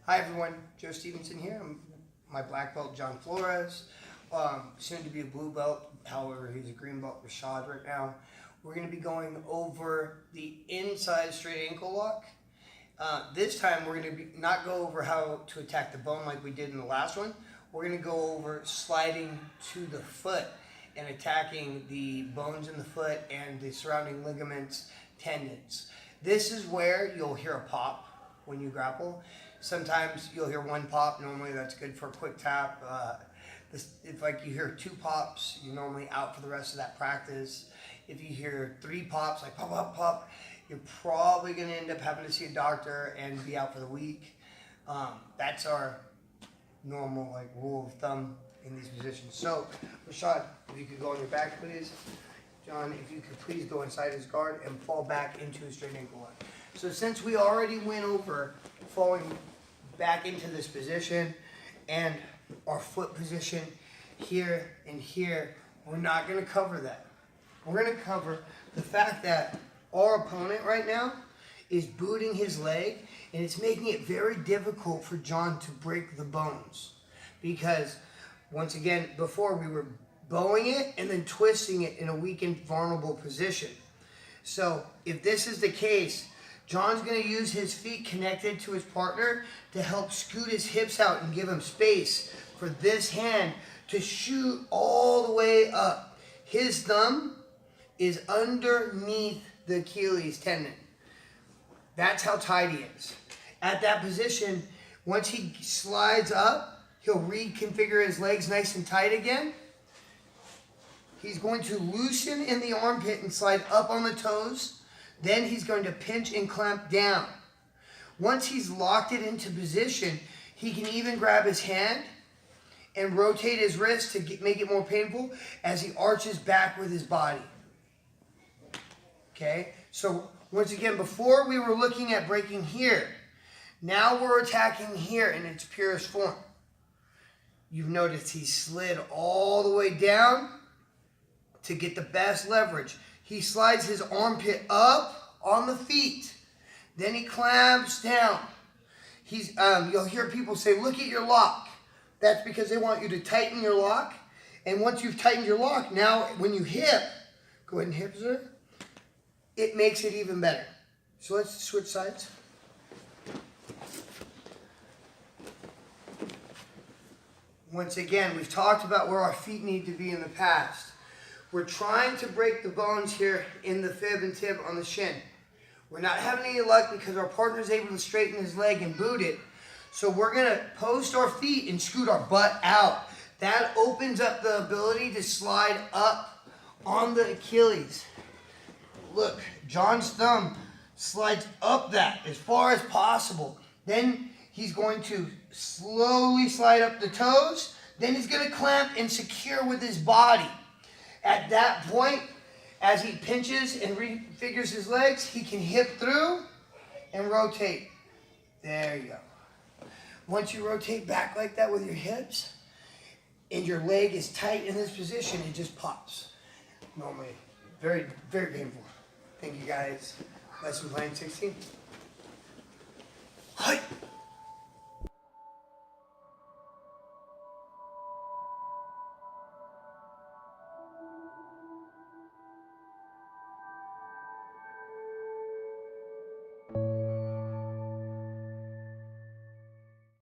Hi everyone, Joe Stevenson here. I'm my black belt, John Flores, soon to be a blue belt. However, he's a green belt, Rashad, right now. We're going to be going over the inside straight ankle lock. This time we're going to not go over how to attack the bone like we did in the last one. We're going to go over sliding to the foot and attacking the bones in the foot and the surrounding ligaments, tendons. This is where you'll hear a pop when you grapple. Sometimes you'll hear one pop. Normally that's good for a quick tap. If you hear two pops, you're normally out for the rest of that practice. If you hear three pops, like pop, pop, pop, you're probably going to end up having to see a doctor and be out for the week. That's our normal rule of thumb in these positions. So, Rashad, if you could go on your back, please. John, if you could please go inside his guard and fall back into a straight ankle lock. So since we already went over falling back into this position and our foot position here and here, we're not going to cover that. We're going to cover the fact that our opponent right now is booting his leg, and it's making it very difficult for John to break the bones. Because, once again, before we were bowing it and then twisting it in a weakened, vulnerable position. So, if this is the case, John's going to use his feet connected to his partner to help scoot his hips out and give him space for this hand to shoot all the way up. His thumb is underneath the Achilles tendon. That's how tight he is. At that position, once he slides up, he'll reconfigure his legs nice and tight again. He's going to loosen in the armpit and slide up on the toes. Then he's going to pinch and clamp down. Once he's locked it into position, he can even grab his hand and rotate his wrist to make it more painful as he arches back with his body. Okay? So, once again, before we were looking at breaking here. Now we're attacking here in its purest form. You've noticed he slid all the way down to get the best leverage. He slides his armpit up on the feet. Then he clamps down. You'll hear people say, look at your lock. That's because they want you to tighten your lock. And once you've tightened your lock, now when you hip, go ahead and hip, sir. It makes it even better. So let's switch sides. Once again, we've talked about where our feet need to be in the past. We're trying to break the bones here in the fib and tib on the shin. We're not having any luck because our partner is able to straighten his leg and boot it. So we're going to post our feet and scoot our butt out. That opens up the ability to slide up on the Achilles. Look, John's thumb slides up that as far as possible. Then he's going to slowly slide up the toes. Then he's going to clamp and secure with his body. At that point, as he pinches and refigures his legs, he can hip through and rotate. There you go. Once you rotate back like that with your hips, and your leg is tight in this position, it just pops. Normally, very, very painful. Thank you guys. Lesson plan 16.